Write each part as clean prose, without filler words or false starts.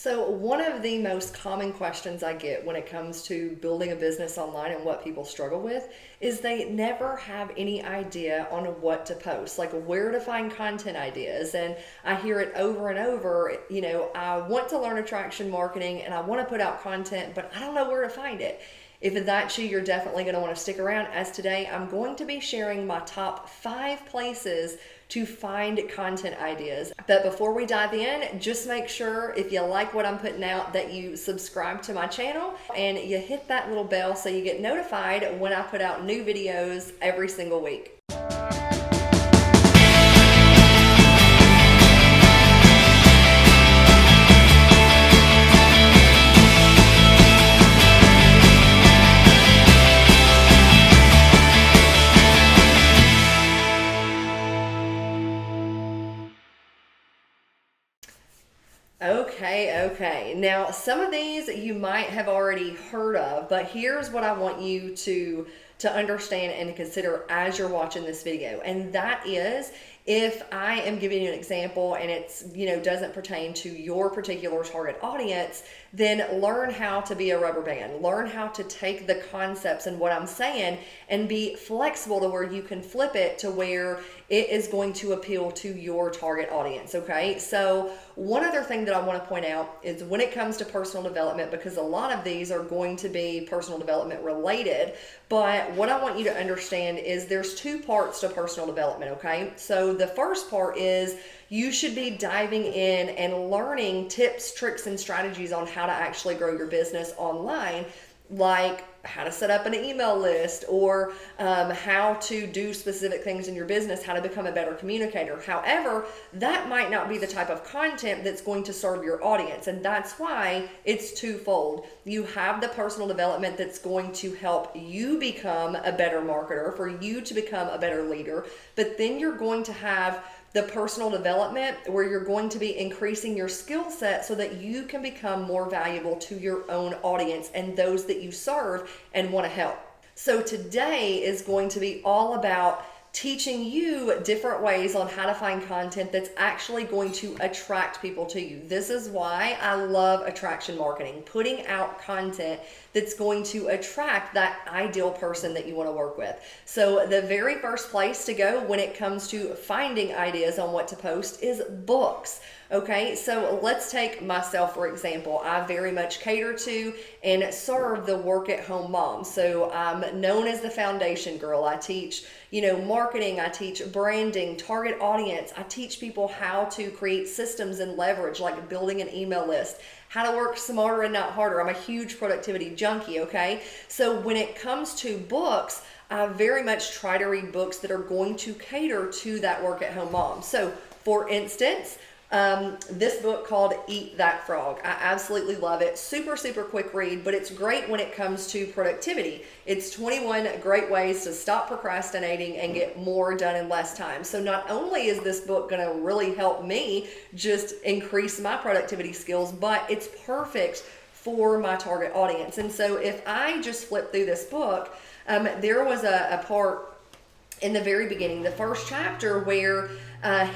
So, one of the most common questions I get when it comes to building a business online and what people struggle with is they never have any idea on what to post, like where to find content ideas. And I hear it over and over, I want to learn attraction marketing and I want to put out content, but I don't know where to find it. If that's you, you're definitely going to want to stick around, as today I'm going to be sharing my top 5 places to find content ideas. But before we dive in, just make sure if you like what I'm putting out that you subscribe to my channel and you hit that little bell so you get notified when I put out new videos every single week. Okay. Now, some of these you might have already heard of, but here's what I want you to understand and to consider as you're watching this video. And that is, if I am giving you an example and it's, doesn't pertain to your particular target audience, then learn how to be a rubber band. Learn how to take the concepts and what I'm saying and be flexible to where you can flip it to where it is going to appeal to your target audience, okay? So one other thing that I want to point out is when it comes to personal development, because a lot of these are going to be personal development related, but what I want you to understand is there's 2 parts to personal development, okay? So the first part is you should be diving in and learning tips, tricks, and strategies on how to actually grow your business online, like how to set up an email list or how to do specific things in your business, how to become a better communicator. However, that might not be the type of content that's going to serve your audience. And that's why it's twofold. You have the personal development that's going to help you become a better marketer, for you to become a better leader. But then you're going to have the personal development where you're going to be increasing your skill set so that you can become more valuable to your own audience and those that you serve and want to help. So today is going to be all about teaching you different ways on how to find content that's actually going to attract people to you. This is why I love attraction marketing, putting out content that's going to attract that ideal person that you want to work with. So the very first place to go when it comes to finding ideas on what to post is books. Okay, so let's take myself for example. I very much cater to and serve the work at home mom. So I'm known as the foundation girl. I teach, marketing, I teach branding, target audience. I teach people how to create systems and leverage, like building an email list, how to work smarter and not harder. I'm a huge productivity junkie, okay? So when it comes to books, I very much try to read books that are going to cater to that work at home mom. So for instance, this book called Eat That Frog. I absolutely love it. Super quick read, but it's great when it comes to productivity. It's 21 great ways to stop procrastinating and get more done in less time. So not only is this book going to really help me just increase my productivity skills, but it's perfect for my target audience. And so if I just flip through this book, there was a part in the very beginning, the first chapter, where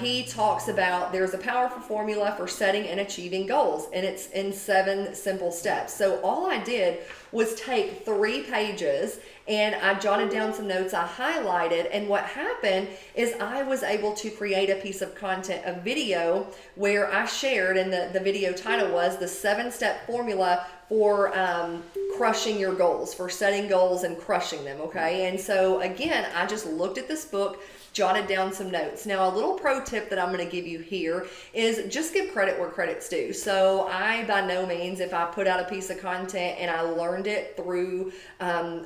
he talks about there's a powerful formula for setting and achieving goals, and it's in 7 simple steps. So all I did was take 3 pages and I jotted down some notes, I highlighted, and what happened is I was able to create a piece of content, a video, where I shared, and the video title was the 7-step formula for crushing your goals, for setting goals and crushing them, okay? And so again, I just looked at this book, jotted down some notes. Now, a little pro tip that I'm going to give you here is just give credit where credit's due. So I, by no means, if I put out a piece of content and I learned it through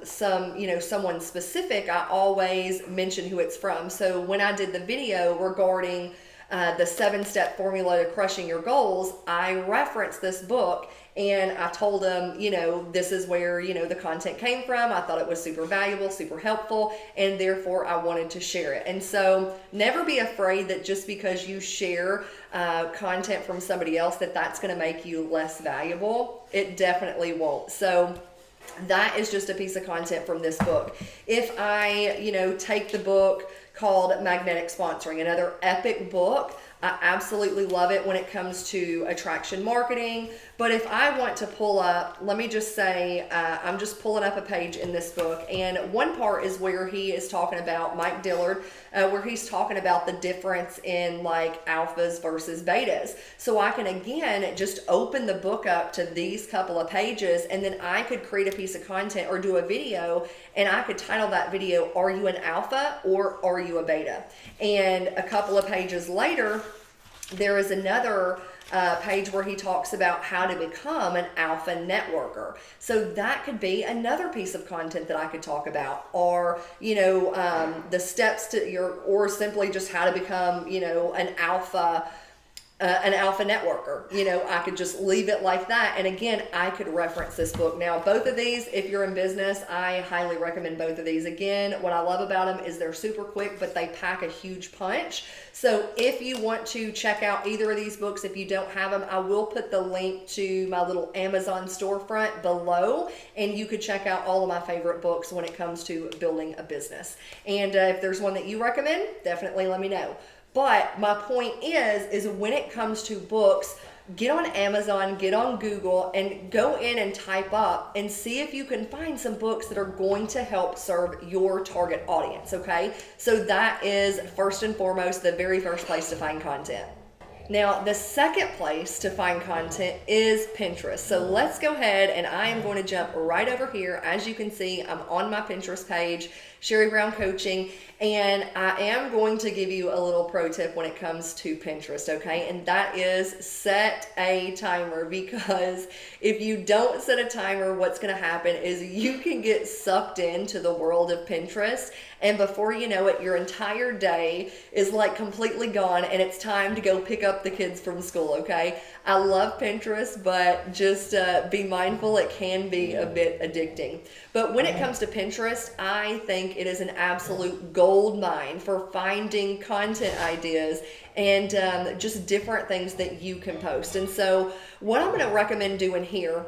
someone specific, I always mention who it's from. So when I did the video regarding the 7-step formula to crushing your goals, I referenced this book and I told them, this is where, the content came from. I thought it was super valuable, super helpful, and therefore I wanted to share it. And so never be afraid that just because you share content from somebody else that's going to make you less valuable. It definitely won't. So that is just a piece of content from this book. If I, take the book called Magnetic Sponsoring, another epic book, I absolutely love it when it comes to attraction marketing. But if I want to pull up, let me just say, I'm just pulling up a page in this book, and one part is where he is talking about Mike Dillard, where he's talking about the difference in like alphas versus betas. So I can again just open the book up to these couple of pages, and then I could create a piece of content or do a video, and I could title that video, "Are you an alpha or are you a beta?" And a couple of pages later, there is another page where he talks about how to become an alpha networker. So that could be another piece of content that I could talk about, or the steps to or simply just how to become an alpha networker. I could just leave it like that. And again, I could reference this book. Now, both of these, if you're in business, I highly recommend both of these. Again, what I love about them is they're super quick, but they pack a huge punch. So if you want to check out either of these books, if you don't have them, I will put the link to my little Amazon storefront below, and you could check out all of my favorite books when it comes to building a business. And if there's one that you recommend, definitely let me know. But my point is when it comes to books, get on Amazon, get on Google, and go in and type up and see if you can find some books that are going to help serve your target audience, okay? So that is first and foremost the very first place to find content. Now, the second place to find content is Pinterest. So let's go ahead, and I am going to jump right over here. As you can see, I'm on my Pinterest page, Sherry Brown Coaching, and I am going to give you a little pro tip when it comes to Pinterest, okay? And that is set a timer, because if you don't set a timer, what's going to happen is you can get sucked into the world of Pinterest, and before you know it, your entire day is like completely gone, and it's time to go pick up the kids from school, okay? I love Pinterest, but just be mindful, it can be a bit addicting. But when it comes to Pinterest, I think it is an absolute gold mine for finding content ideas and just different things that you can post. And so what I'm going to recommend doing here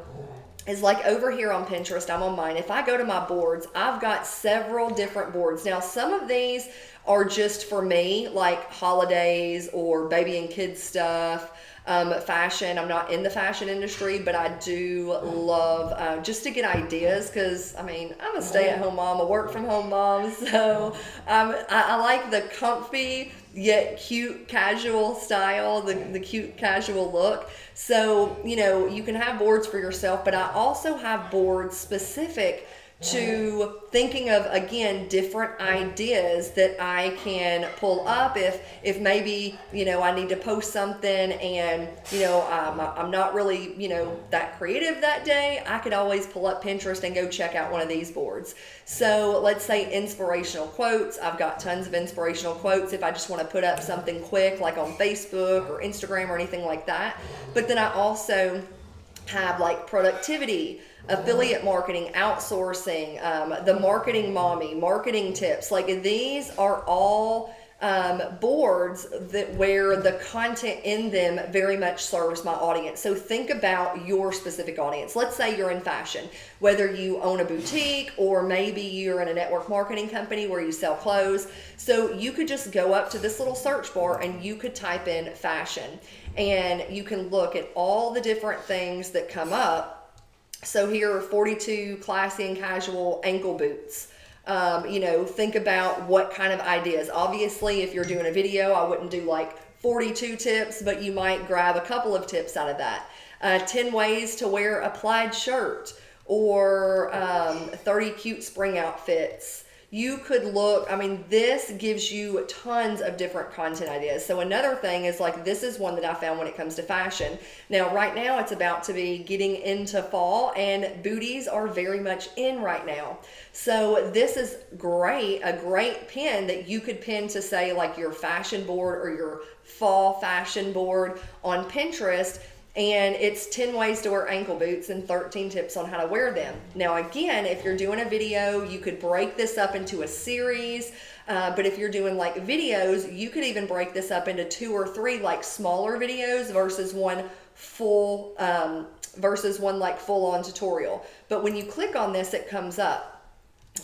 is, like over here on Pinterest, I'm on mine. If I go to my boards, I've got several different boards. Now, some of these are just for me, like holidays or baby and kids stuff. Fashion. I'm not in the fashion industry, but I do love just to get ideas, because I'm a stay-at-home mom, a work-from-home mom, so I like the comfy yet cute casual style, the cute casual look. So you can have boards for yourself, but I also have boards specific to thinking of, again, different ideas that I can pull up if maybe I need to post something and I'm not really that creative that day. I could always pull up Pinterest and go check out one of these boards. So let's say inspirational quotes. I've got tons of inspirational quotes if I just want to put up something quick, like on Facebook or Instagram or anything like that. But then I also have like productivity, affiliate marketing, outsourcing, the marketing mommy, marketing tips. Like these are all boards where the content in them very much serves my audience. So think about your specific audience. Let's say you're in fashion, whether you own a boutique or maybe you're in a network marketing company where you sell clothes. So you could just go up to this little search bar and you could type in fashion, and you can look at all the different things that come up. So here are 42 classy and casual ankle boots. Think about what kind of ideas. Obviously, if you're doing a video, I wouldn't do like 42 tips, but you might grab a couple of tips out of that. 10 ways to wear a plaid shirt, or 30 cute spring outfits. You could look, this gives you tons of different content ideas. So another thing is, like, this is one that I found when it comes to fashion. Now, right now it's about to be getting into fall, and booties are very much in right now. So this is great, a great pin that you could pin to, say, like your fashion board or your fall fashion board on Pinterest. And it's 10 ways to wear ankle boots and 13 tips on how to wear them. Now, again, if you're doing a video, you could break this up into a series. But if you're doing like videos, you could even break this up into 2 or 3 like smaller videos versus one like full on tutorial. But when you click on this, it comes up.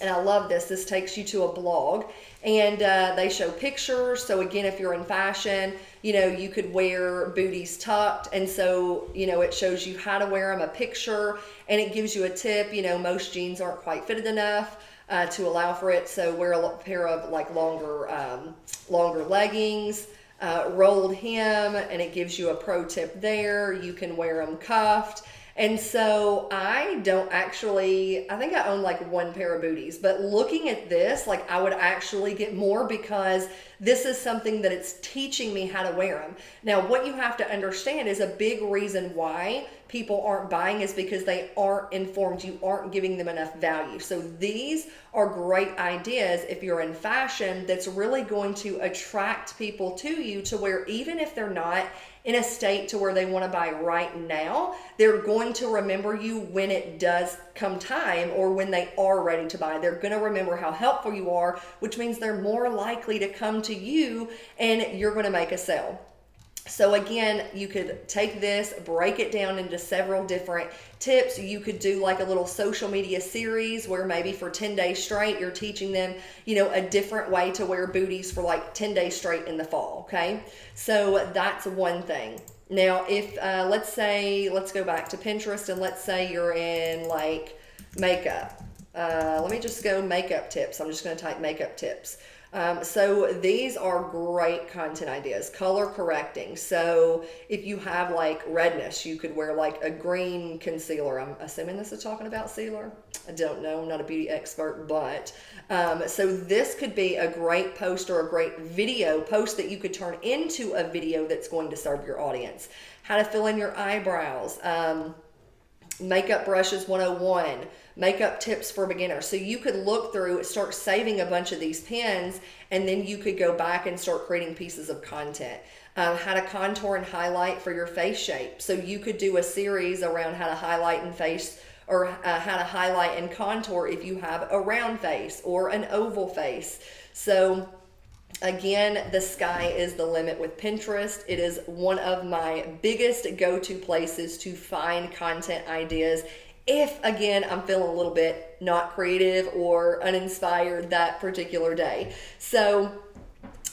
and I love this. This takes you to a blog, and they show pictures. So again, if you're in fashion, you know, you could wear booties tucked, and so, you know, it shows you how to wear them, a picture, and it gives you a tip. You know, most jeans aren't quite fitted enough to allow for it, so wear a pair of like longer leggings, rolled hem, and it gives you a pro tip there. You can wear them cuffed. And so I think I own like one pair of booties, but looking at this, like I would actually get more because this is something that it's teaching me how to wear them. Now, what you have to understand is a big reason why people aren't buying is because they aren't informed. You aren't giving them enough value. So these are great ideas if you're in fashion that's really going to attract people to you to where even if they're not in a state to where they want to buy right now, they're going to remember you when it does come time or when they are ready to buy. They're going to remember how helpful you are, which means they're more likely to come to you and you're going to make a sale. So again, you could take this, break it down into several different tips. You could do like a little social media series where maybe for 10 days straight, you're teaching them, you know, a different way to wear booties for like 10 days straight in the fall. Okay. So that's one thing. Now, if, let's go back to Pinterest, and let's say you're in like makeup. Let me just go makeup tips. I'm just going to type makeup tips. So these are great content ideas. Color correcting. So if you have like redness, you could wear like a green concealer. I'm assuming this is talking about sealer. I don't know. I'm not a beauty expert, but so this could be a great post or a great video post that you could turn into a video that's going to serve your audience. How to fill in your eyebrows. Makeup brushes 101, makeup tips for beginners. So you could look through, start saving a bunch of these pins, and then you could go back and start creating pieces of content. How to contour and highlight for your face shape. So you could do a series around how to highlight and face, or how to highlight and contour if you have a round face or an oval face. So again, the sky is the limit with Pinterest. It is one of my biggest go-to places to find content ideas if, again, I'm feeling a little bit not creative or uninspired that particular day. So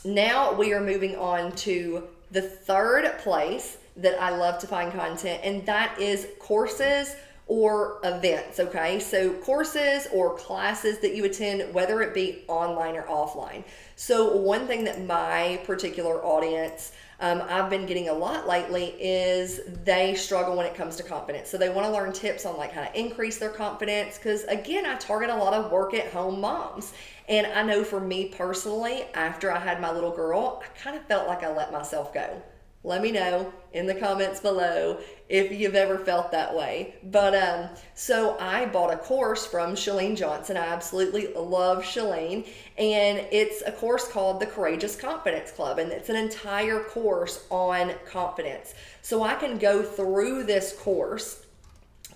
now we are moving on to the third place that I love to find content, and that is courses or events. Okay, so courses or classes that you attend, whether it be online or offline. So one thing that my particular audience, I've been getting a lot lately, is they struggle when it comes to confidence. So they want to learn tips on like how to increase their confidence, because again, I target a lot of work at home moms. And I know for me personally, after I had my little girl, I kind of felt like I let myself go. Let me know in the comments below if you've ever felt that way. But so I bought a course from Chalene Johnson. I absolutely love Chalene. And it's a course called the Courageous Confidence Club. And it's an entire course on confidence. So I can go through this course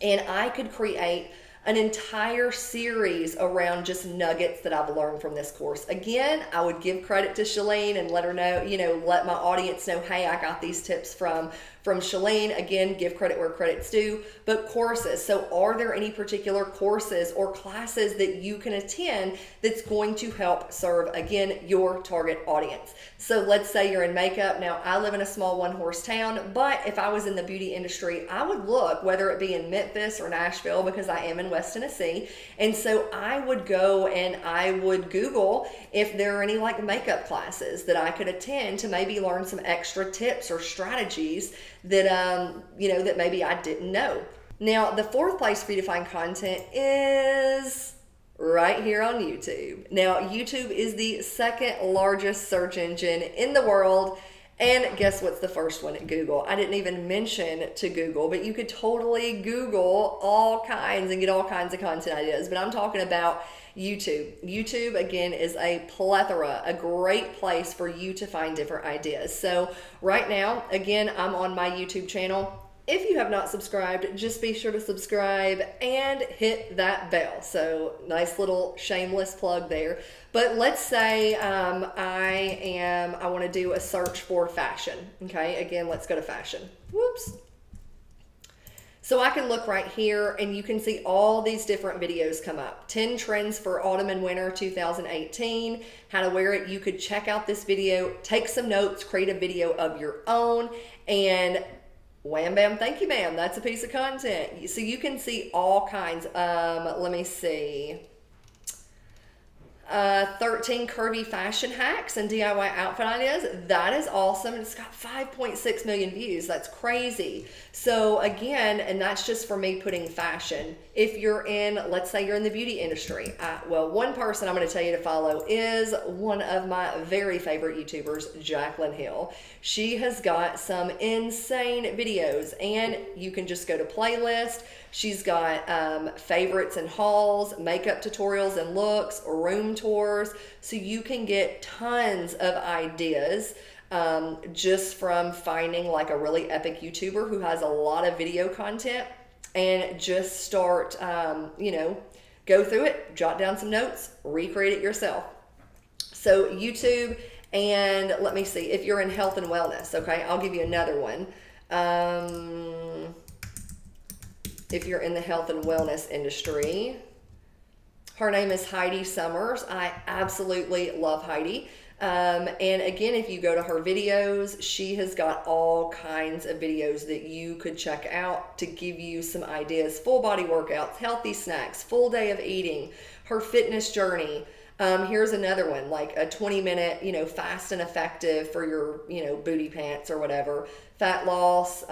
and I could create an entire series around just nuggets that I've learned from this course. Again, I would give credit to Chalene and let her know, let my audience know, hey, I got these tips from Chalene. Again, give credit where credit's due. But courses. So are there any particular courses or classes that you can attend that's going to help serve, again, your target audience? So let's say you're in makeup. Now, I live in a small one-horse town, but if I was in the beauty industry, I would look, whether it be in Memphis or Nashville, because I am in West Tennessee. And so I would go and I would Google if there are any like makeup classes that I could attend to maybe learn some extra tips or strategies that that maybe I didn't know. Now, the fourth place for you to find content is right here on YouTube. Now, YouTube is the second largest search engine in the world. And guess what's the first one at Google? I didn't even mention to Google, but you could totally Google all kinds and get all kinds of content ideas. But I'm talking about YouTube. YouTube, again, is a plethora, a great place for you to find different ideas. So right now, again, I'm on my YouTube channel. If you have not subscribed, just be sure to subscribe and hit that bell. So nice little shameless plug there. But let's say I want to do a search for fashion. Okay, again, let's go to fashion. Whoops. So I can look right here and you can see all these different videos come up. 10 trends for autumn and winter 2018, how to wear it. You could check out this video, take some notes, create a video of your own, and wham bam, thank you ma'am, that's a piece of content. So you can see all kinds. Let me see. 13 curvy fashion hacks and DIY outfit ideas. That is awesome. It's got 5.6 million views. That's crazy. So again, and that's just for me putting fashion. If you're in, let's say you're in the beauty industry, well, one person I'm going to tell you to follow is one of my very favorite YouTubers, Jaclyn Hill. She has got some insane videos, and you can just go to playlist. She's got favorites and hauls, makeup tutorials and looks, room tours. So you can get tons of ideas just from finding like a really epic YouTuber who has a lot of video content, and just start, go through it, jot down some notes, recreate it yourself. So YouTube, and let me see, if you're in health and wellness, okay, I'll give you another one. If you're in the health and wellness industry, her name is Heidi Summers. I absolutely love Heidi. And again, if you go to her videos, she has got all kinds of videos that you could check out to give you some ideas. Full body workouts, healthy snacks, full day of eating, her fitness journey. Here's another one, like a 20-minute, fast and effective for your, booty pants or whatever. Fat loss.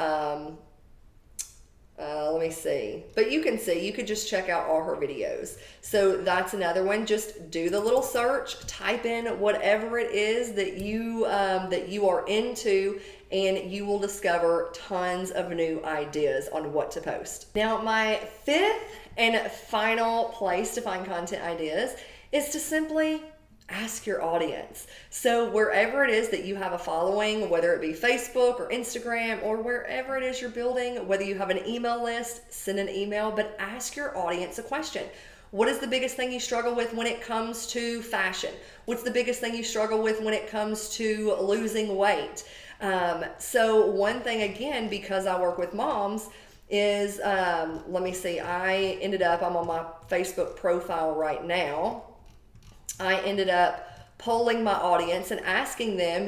Let me see. But you can see, you could just check out all her videos. So that's another one. Just do the little search, type in whatever it is that you are into, and you will discover tons of new ideas on what to post. Now, my fifth and final place to find content ideas is to simply ask your audience. So wherever it is that you have a following, whether it be Facebook or Instagram or wherever it is you're building, whether you have an email list, send an email, but ask your audience a question. What is the biggest thing you struggle with when it comes to fashion? What's the biggest thing you struggle with when it comes to losing weight? So one thing, again, because I work with moms, is, let me see, I'm on my Facebook profile right now. I ended up polling my audience and asking them,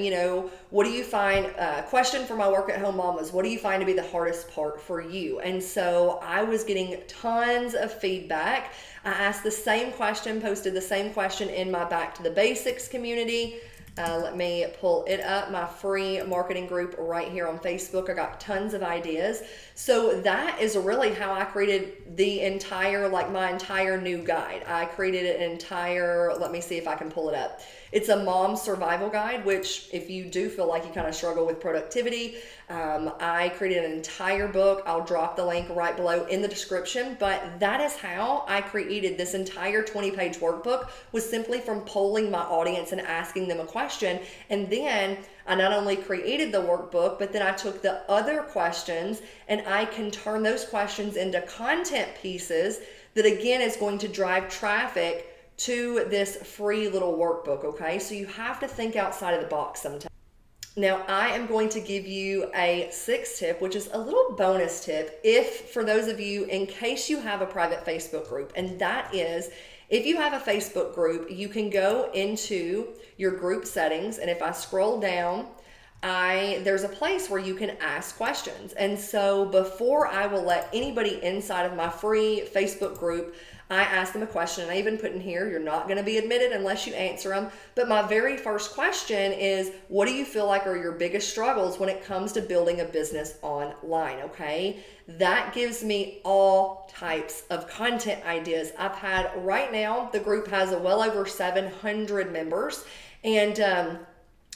what do you find, question for my work at home mamas, what do you find to be the hardest part for you? And so I was getting tons of feedback. I asked the same question, posted the same question in my Back to the Basics community. Let me pull it up, my free marketing group right here on Facebook. I got tons of ideas. So that is really how I created the entire, my entire new guide. I created an entire, let me see if I can pull it up. It's a mom survival guide, which if you do feel like you kind of struggle with productivity, I created an entire book. I'll drop the link right below in the description, but that is how I created this entire 20-page workbook, was simply from polling my audience and asking them a question. And then I not only created the workbook, but then I took the other questions and I can turn those questions into content pieces that again is going to drive traffic to this free little workbook, okay? So you have to think outside of the box sometimes. Now, I am going to give you a sixth tip, which is a little bonus tip, for those of you, in case you have a private Facebook group, and that is, if you have a Facebook group, you can go into your group settings, and if I scroll down, there's a place where you can ask questions. And so before I will let anybody inside of my free Facebook group, I ask them a question, and I even put in here, you're not going to be admitted unless you answer them. But my very first question is, what do you feel like are your biggest struggles when it comes to building a business online? Okay, that gives me all types of content ideas. I've had, right now, the group has well over 700 members, and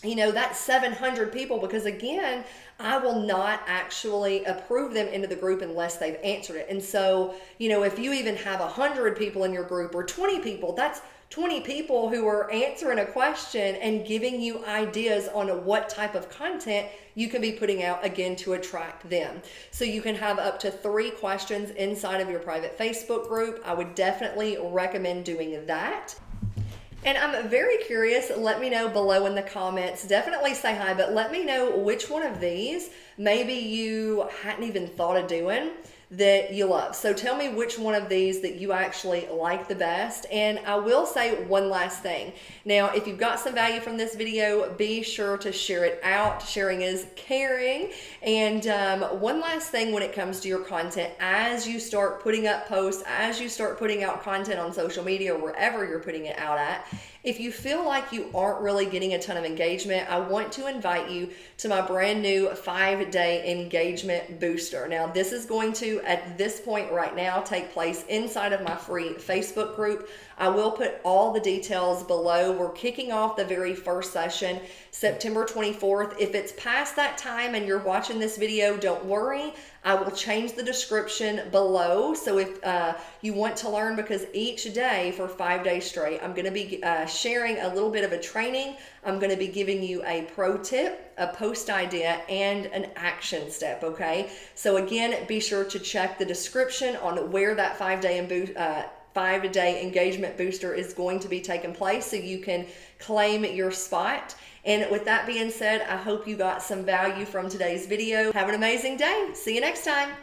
that's 700 people, because again, I will not actually approve them into the group unless they've answered it. And so, if you even have 100 people in your group or 20 people, that's 20 people who are answering a question and giving you ideas on what type of content you can be putting out, again, to attract them. So you can have up to 3 questions inside of your private Facebook group. I would definitely recommend doing that. And I'm very curious, let me know below in the comments. Definitely say hi, but let me know which one of these maybe you hadn't even thought of doing that you love. So tell me which one of these that you actually like the best. And I will say one last thing. Now, if you've got some value from this video, be sure to share it out. Sharing is caring. And one last thing when it comes to your content, as you start putting up posts, as you start putting out content on social media or wherever you're putting it out at, if you feel like you aren't really getting a ton of engagement, I want to invite you to my brand new 5-day engagement booster. Now, this is going to, at this point right now, take place inside of my free Facebook group. I will put all the details below. We're kicking off the very first session September 24th. If it's past that time and you're watching this video, don't worry. I will change the description below. So if you want to learn, because each day for 5 days straight, I'm going to be sharing a little bit of a training. I'm going to be giving you a pro tip, a post idea, and an action step, okay? So again, be sure to check the description on where that 5-day engagement booster is going to be taking place so you can claim your spot. And with that being said, I hope you got some value from today's video. Have an amazing day. See you next time.